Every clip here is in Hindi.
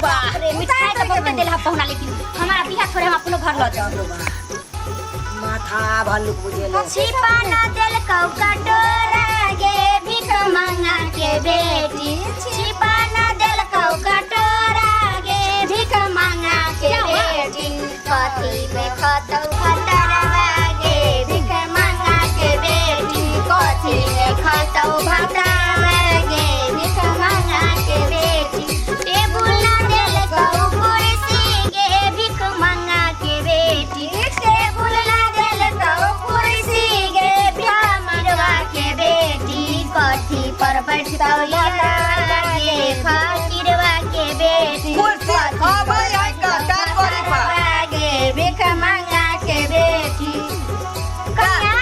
बा अरे मिठाई तो बहुत देला पहुना लेकिन हमारा बियाह थोड़े हम अपनो घर ल जाओ माथा भालू बुझेले छिपा ना दिल कौ कटोरा गे भीख मंगा के बेटी छिपा ना दिल कौ कटोरा गे भीख मंगा के बेटी कथी में खतौ भतरवा गे भीख मंगा के बेटी कथी में खतौ भतरवा गे भीख मंगा के बेटी टेबुल ना दिल कौ कुर्सी गे भीख मंगा के बेटी टेबुल ना दिल कौ कुर्सी गे भीख मंगवा के बेटी कथी पर बैठतौ गे फकीरवा के बेटी कुर्सी खाबै आई का टांगोरी पर गे भीख मंगा के बेटी कन्या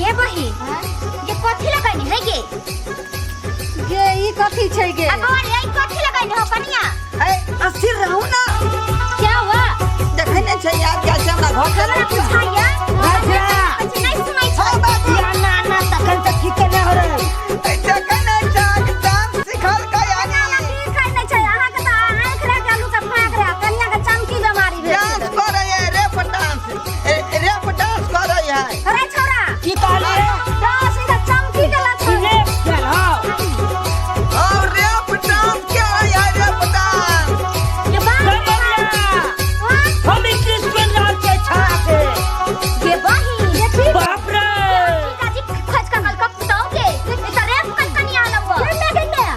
ये बही ये कथी लगानी है गे गे ई कथी छै गे अब और यही कथी लगानी हो कन्या ए अस्थिर रहू ना क्या हुआ देखै नै छै यार क्या से हमरा घर हमरा बुझाइया अच्छा नहीं सुनाई हां छै बाबू या ना ना तखन त ठीक नै हो रे ए देखै नै छै डांस सिखल का यानी खाइ नै छै अहाँ के त आंख रे चालू से फाक रे कन्या के चमकी बीमारी भेल डांस करे है रेप डांस करे है अरे छोरा की कहलिए डांस इधर चमकी के लछन रे चल और रेप डांस क्या है यार रेप डांस ये बात हम क्रिश्चियन राज के छाड़ा से ये बही देखी बाप रे काजी खच का कल कप दोगे इतना रेप कल कन्या लगवा ले गन्या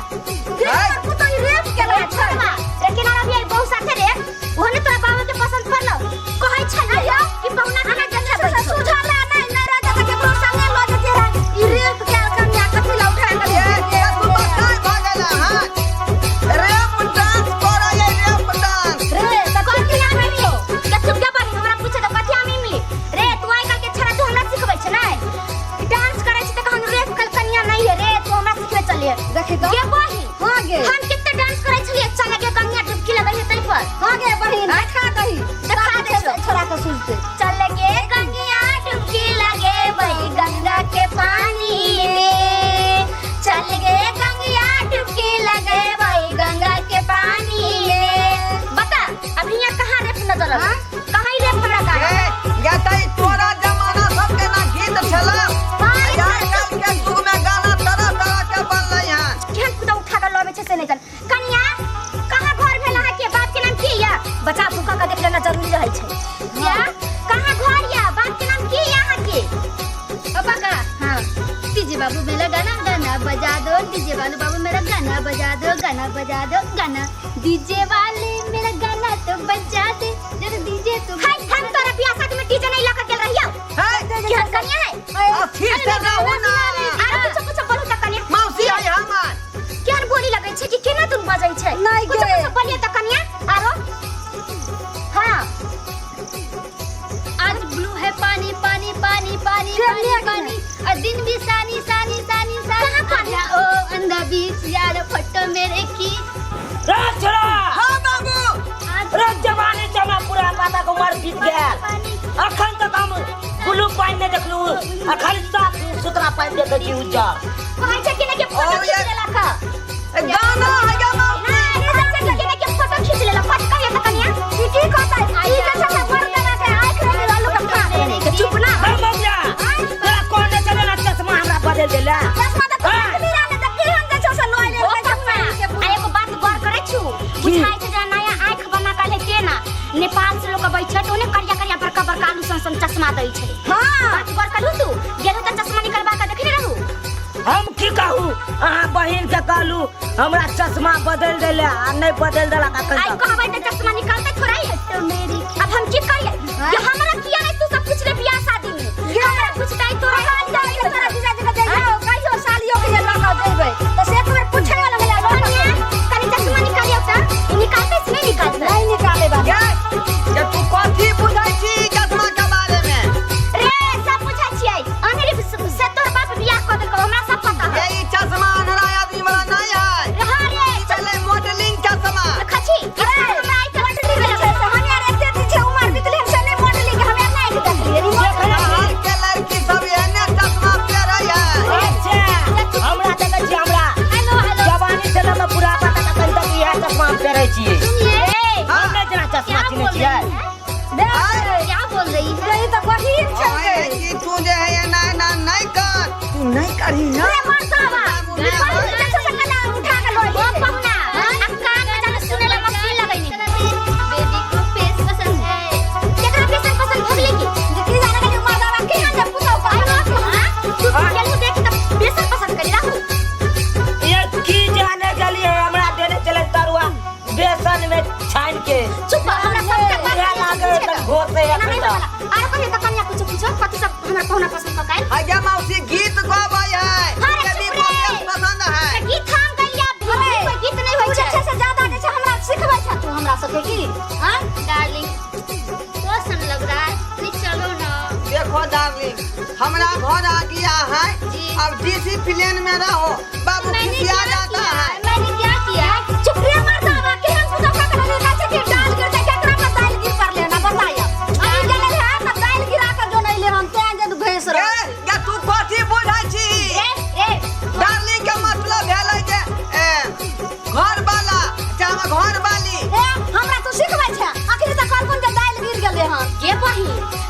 ये को तो रेप के ला छोड़वा लेकिन अभी बहुत साथे रे ओहने तोरा बाबा के पसंद पड़लो कहै छै ना कि पहुना खाना जंगल बैठो सुझाला नै नै रे जका के ब्रो संगे ल जे तेरा ई रेप के कन्या कथि ला उठा के ये तू बताय भागला हां रेप डांस करे है रेप डांस रे त कथि आ मिलियो के चुप जा पानी हमरा पूछे त कथि आ मिली रे तू आई काल के छरा तू हमरा सिखबै छै नै डांस करै छै त कहन रेप कल कन्या नै है रे तू हमरा सिखबै चलिए देखि तो के बही हां गे हम कितने डांस करै छलिए चला के कन्या डुबकी लगै है तै पर हां गे बहिन देखा दही देखा दे छो छोरा के सुनते चल के गंगिया डुबकी लगे भाई गंगा के पानी में चल गे गंगिया डुबकी लगे भाई गंगा के पानी में बता अभी यहाँ कहाँ रेप नजर आ कहाँ ही रेप हमरा का गताई तोरा जमाना सब के ना गीत छला यार कल के युग में गाना तरह तरह के बनलै हन केहन खुदा उठा कर लबे छै से नहीं जान कन्या कहाँ घर भेला है के बाप के नाम की या बच्चा भूखा का देख लेना जरूरी रहे छै या कहाँ घर या बाप के नाम की यहाँ के पापा का हां डीजे बाबू मेरा गाना गाना बजा दो डीजे वाले बाबू मेरा गाना बजा दो गाना डीजे वाले मेरा गाना तो बजा दे जरा डीजे तो हाय हम तोरा बियाह शादी में डीजे नहीं लगा के रहियो है क्या कन्या है अस्थिर से रहू ना अरे कुछ बोलू त कन्या मौसी आई हमर केन बोली लगै छै कि केना तुम बजै छै नहीं कुछ गे। कुछ बोलिए त कन्या आरो हां आज ब्लू है पानी पानी पानी पानी पानी पानी और दिन भी सानी सानी सानी सानी कन्या ओ अंधा बीच यार फोटो मेरे की राज छोड़ा हां बाबू रे जवानी जना पूरा पाता को मार बीत गया अखन तक हम ब्लू पानी नहीं देखलू अखन साफ सुथरा पानी देखे छी उज्जा कहै छै कि ने के फोटो खींच लेला का गाना है गाना हां रे से कि ने के फोटो खींच लेला फट कहिए त कन्या की कहता है ई जैसा से मर देना के आंख रे लालू का खा देने के चुप ना हम बजा तेरा कौन ने चले ना चश्मा हमरा बदल देला चश्मा त तू राने त की हम जैसा से नोय ले चश्मा आ एगो बात गौर करे छु बुझाई छै जे नया आंख बना का ले के ना नेपाल से लोग बैठे तो ने करिया करिया बड़का बड़का आलू सन चश्मा दै छै हां बात गौर करू तू गेलू त चश्मा निकलवा के देखने रहू हम की कहू अहाँ बहिन के कहलू हमरा चश्मा बदल देले आ नहीं बदल देला का आई कहबै त चश्मा निकालते थोड़ा ही तो मेरी अब हम की करिए ये हमरा किया नहीं तू सब कुछ ले बियाह शादी में हमरा पूछताई तोरा हाल जाई तोरा जीजा जी के देइयो कैसो सालियो के लगा देबै तो से तुम्हें पूछे वाला होला कनी चश्मा निकालियो त निकालते से नहीं निकालते नहीं निकाले बाबा ये तू कथी बुझाई छी चश्मा के बारे में रे सब पूछै छियै अनेरे से तोर बाप बियाह क देलको हमरा सब पता है ये चश्मा अनरा आदमी वाला नहीं है रहा रे चले मॉडलिंग चश्मा खची अरे हमरा आई तो मॉडलिंग लगे से हम यार एते पीछे उमर बितले हम चले मॉडलिंग हमें नहीं देखलिए रिमोट बाहर के लड़की सब एने चश्मा पे रही है अच्छा हमरा देखे छी हमरा हेलो हेलो करी रे मर्दावा ई पर जैसे से कला उठा के लो ओ पहुना अब कान में जाने सुने ला मक्खी लगैनी बेबी को फेस पसंद है केकरा फेस पसंद भगले की देखी जाने के मर्दावा के ना पुताओ का तू चलू देख त फेस पसंद करी राहु ये की जाने के लिए हमरा देने चले तरुआ बेसन में छान के चुप हमरा सब के क्या लागे त घोसे है बेटा अरे पहिले त कन्या कुछ पूछो कथि सब हमरा पहुना पसंद पकाए आगे मौसी गीत गाबै है अरे कभी चुप रे। को पसंद है गीत हम गलिया कोई गीत नहीं होय अच्छे छै से ज्यादा जैसे हमरा सिखबै छ तू हमरा सबके की हां डार्लिंग तो सन लग रहा है नहीं चलो ना देखो डार्लिंग हमरा घर आ गया है जी। अब डिसिप्लिन में रहो बाबू मैंने खिसिया क्या जाता किया है मैंने क्या किया चुप रे मर्दावा के हम पुताओ का करे ना कि डाल कर के केकरा पर दाल गिर कर लेना बताया अभी जने है ना दाल गिरा कर जो नहीं ले हम ते जे भैंस रे क्या तू कथी बुझै छी ए डार्लिंग के मतलब भेलै जे घर वाला चाहे घर वाली ए हमरा तू सिखबै छ आखिर तक कोन जे दाल गिर गेले हन के बही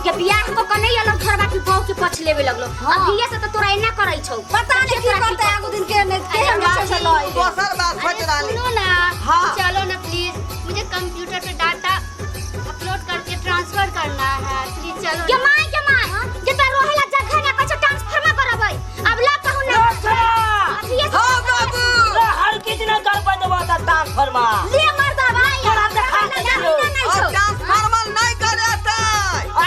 के बियाह को कने अलग घरवा की बहू के पछ लेवे लगलो अब ये से तो तोरा एना करै छौ पता नहीं की करते आगो दिन के ने के हम अच्छे से लई दोसर बात सोच रहली सुनो ना हाँ। चलो ना प्लीज मुझे कंप्यूटर पे डाटा अपलोड करके ट्रांसफर करना है प्लीज चलो के माय जे पे रोहेला जगह ना कुछ ट्रांसफर में करबै अब ला कहू ना अब ये हाँ बाबू हर कितना कर पाए देबो त ट्रांसफर में ले मर्दावा तोरा देखा दे छियो अब ट्रांसफार्मर नहीं करे आता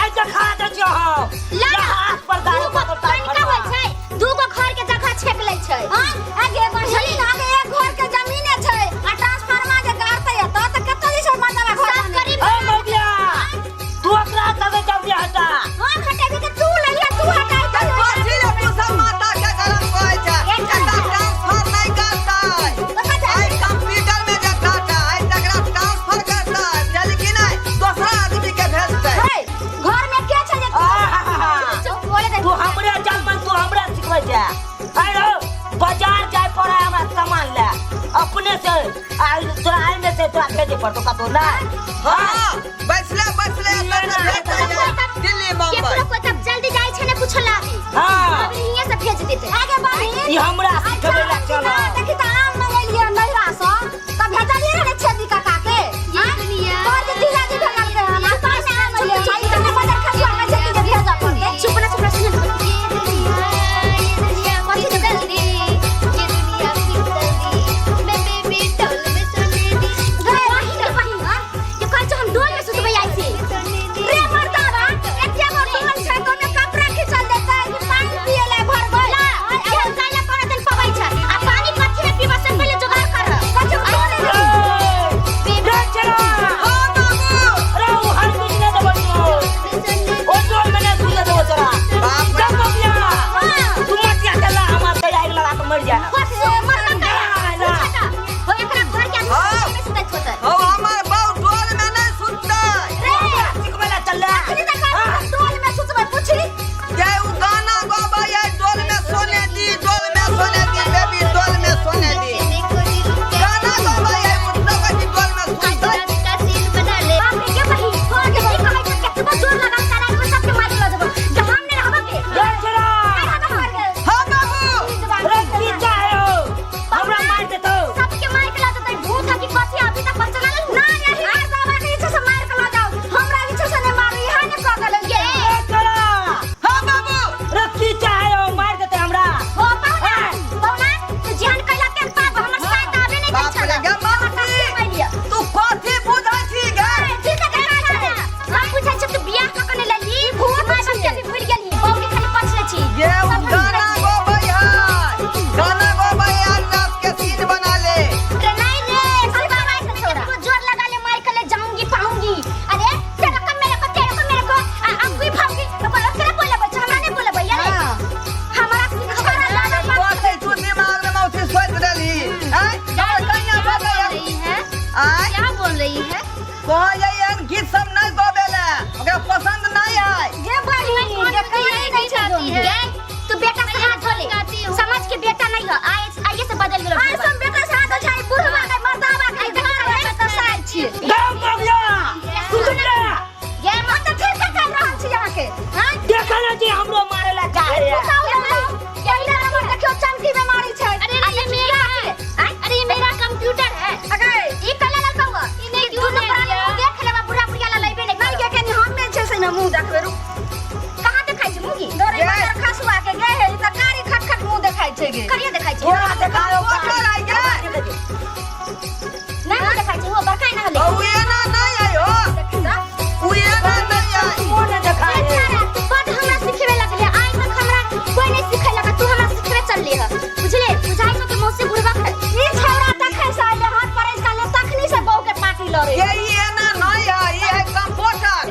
आई देखा दे छियो हम ला हाथ पर दारू दूगो को तनिका होय ट्रांसफर छै दूगो घर के जगह छेक लै छै हां आगे बढ़ली आगे एक घर के जमीन छै आ ट्रांसफार्मर जे गाड़ते है त कत से मर्दावा घर सब करीब ए मौलिया तू अपना तबे जल्दी हटा हां हटे भी तू लइया तू हटाई त कथी रे तू सब माता के गरम कहै छै एटा ट्रांसफर नहीं करता आई कंप्यूटर में जे डाटा आई तकरा ट्रांसफर करता चल कि नहीं दूसरा आदमी के भेजतै घर में के छै जे चुप बोले दे तू हमरे जन्म तू हमरा सिखबै छै आरो बाजार जाय पड़े हमरा सामान ले अपने से आई तोरा आई में से तोरा भेजे पड़तो कतो ना हां बैसले दिल्ली के बम्बई पूरा कोई तब जल्दी जाय छै ने कुछ लागी हां अब हियां से भेज देते आगे बढ़ी ई हमरा सिखबै ला चलो देखी त आम मंगेलिए नैरा स त भेजलिए रे छेदी काका के ये दुनिया तोर जे धीरे धीरे भेजल के हम पास ना मिले आई त बाजार खसवा में छेदी के भेजा पड़ते चुप ना सुन ये दुनिया कथि जल्दी ये दुनिया की जल्दी मैं बेबी टोल में सोने दी गए वही ये कह छ हम डोल में सुतबै आई से रे मर्दावा एते गो डोल छै तो में कपड़ा खिचल देता है कि पानी पिए ले भर गइला खेल काला पर दिन पबै छ आ पानी कथि में पीबा से पहले जुगाड़ कर कछु डोल ए चलो हां बाबू अरे वो हर कुछ ने देबो ओ जोर में ने सुले देबो तोरा बाप रे जब मबिया तू मटिया चला हमार कई आग लगा के मर जा से मर्दा हो एकरा घर के हाँ। में सुतै छोतर हो हमर बहु डोल में नहीं सुततै सिखबै ला चल ले अखनी तक डोल में सुतबै पूछी जे उ गाना गाबै है डोल में सोने दी बेबी डोल में सोने दी देखो दिल के गाना गाबै है मतलब कि डोल में सुततै का सीन बना ले बाप रे के वही हो के नहीं कहै छै केतबो जोर लगा तारा को सबके मार ल देबो जे हम ने रहबे के ले चलो हां बाबू अरे की चाहे हो हमरा मार देतो सबके मार के ला देतै भूत है कि कथि अभी तक पता चलल ना नहीं आर बाबा के इच्छा से मार के ला जाओ हमरा इच्छा से नहीं मारू यहां ने कह गेल ये ए चलो हां बाबू अरे की चाहे हो मार देते हमरा हो पौना तू जान कैला के पाप हमर साथ आवे नहीं बाप रे गे बाबू तू कथी बुझै छी गे ठीक है हम पूछै छ तू बियाह क कने लेली भूत मार के भी भूल गेली बौली खाली पछले छी ये उ गाना गाबै है गाना गाबै है रात के सीन बना ले रे नहीं रे सब बाबा से छोड़ा तू जोर लगा ले मार के ले जाऊंगी पाऊंगी अरे तेरे को मेरे को अब भी भाऊंगी तो तेरे बोले बच्चा हमरा नहीं बोले भैया हमारा हमारा लाना कथी तू दिमाग में मौसी सोच रहली हैं कन्या बाबा रही है आय क्या बोल रही है कहै है गीत सब नहीं गाबेला ओकरा पसंद नहीं है ये बड़ी ये कहीं नहीं चाहती है तू बेटा से हाथ धो ले समझ के बेटा नहीं हो आइए से बदल गेलो आज हम बेटा से हाथ उठाई बुढ़वा के मर्दावा के घर तो साइड छी गाँव मबिया सुन ले ये मत फिर से कर रहल छी यहां के हां देखा ना जी हमरो मारे ला चाहे बताओ यही ना हमर गे करिया देखाइ छै तोरा देखायो मोटर आई गे ना देखाइ छै हो बरकाई ना हले औ ये ना नहीं आई हो उ ये ना नहीं आई मोने देखाए बट हमरा सिखबे लगले आइ तक हमरा कोई नहीं सिखैलक तू हमरा सिखबे चलली ह बुझले बुझाइ छ कि मौसी बुढ़वा ई छौरा तखै से आइले हाथ परे काले तखनी से बहू के पार्टी लरे ये ना नहीं आई ये है कंप्यूटर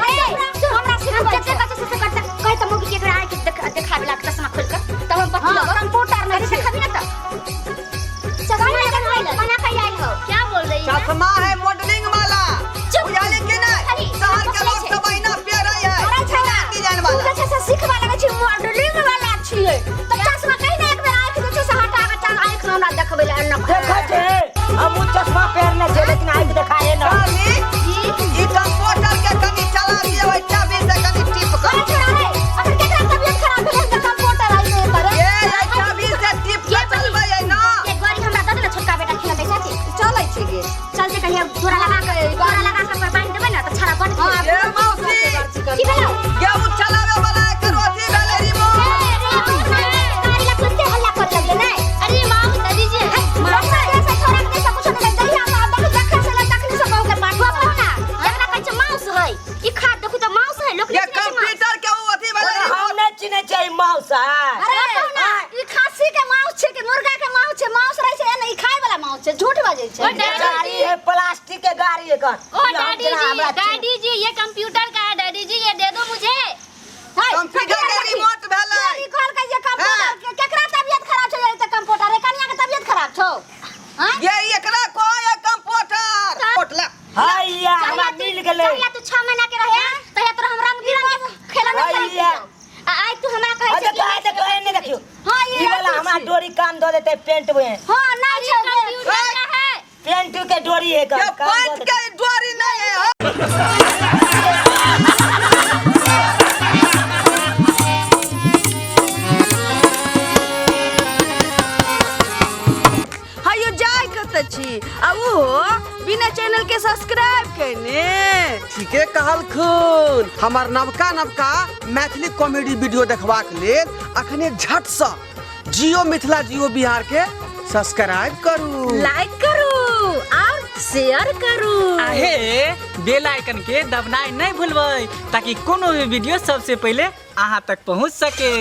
हमरा सिखबे कते करता कहि त मोगी केकरा आइ के देखाबे लाग चश्मा खोल कर तब हम पति लग कंप्यूटर में सिखबी ना त चश्मा बना के आइल हो क्या बोल रही है चश्मा है मॉडलिंग वाला बुझाले कि नहीं शहर के लोग सब आईना पे रही है डिजाइन वाला तू जैसे सिखबा लगे छी मॉडलिंग वाला छिए त चश्मा कहि ना एक बेर आंख जे से हटा के चल आंख हमरा देखबे ले न देखा छे हम उ चश्मा पहनने छे लेकिन आंख देखाए ना काली ई कंप्यूटर के कनी चला दिए ओइ चाबी से कनी टिप कर अगर केकरा तबियत खराब भेल त कंप्यूटर आई नहीं करे ये चाबी से टिप के चलबै है ना एक बारी हमरा दे ना छोटका बेटा खिला दै छथि चलै छै गे चलते कहिया जोरा लगा के बांध देबै ना त छाड़ा बन ए मौसी की भेलौ ये उ चलावे वाला एकर अथी भेले रिमोट गाड़ी ला कुत्ते हल्ला कर लगले नै अरे मां दादी जी मां से छोरा के सब कुछ नहीं दहिया का देख देख से तकनी से कहू के पाठवा कहू ना एकरा कहै छै माउस है ई खा देखू त माउस है लोग ये कंप्यूटर के उ अथी भेले हम नहीं चिने छै माउस है अरे कहू ना ई खासी के माउस छै कि मुर्गा के माउस छै माउस रहै छै नहीं खाए वाला माउस छै झूठ बाजै छै गाड़ी है प्लास्टिक के गाड़ी है कौन ओ डैडी जी ये कंप्यूटर का है डैडी जी ये दे दो मुझे कंप्यूटर के रिमोट भेले ई कहल के ये कंप्यूटर केकरा तबियत खराब छै त कंप्यूटर कनिया के तबियत खराब छौ हां ये एकरा को ये कंप्यूटर पोटला हैया हमरा मिल गेले या तू 6 महीना के रहे तहिया तोरा हम रंग बिरंग के खेलना खरीद हैया आई तू हमरा कहै अच्छा छै तो आए नहीं देखियो हां ई वाला हमरा डोरी काम दो देते पेंट में हां ना छै कंप्यूटर का है पेंट के डोरी है ये काम पॉइंट के डोरी नहीं है हायो जाय कत छी आ ओ बिना चैनल के सब्सक्राइब करने ठीके कहलखुन हमर नवका मैथिली कॉमेडी वीडियो देखबाक लेल अखने झट से जियो मिथिला जियो बिहार के सब्सक्राइब करू लाइक करू और शेयर करू आहे बेल आइकन के दबनाई नहीं भूलबै ताकि कोनो भी वीडियो सबसे पहले अहाँ तक पहुंच सके।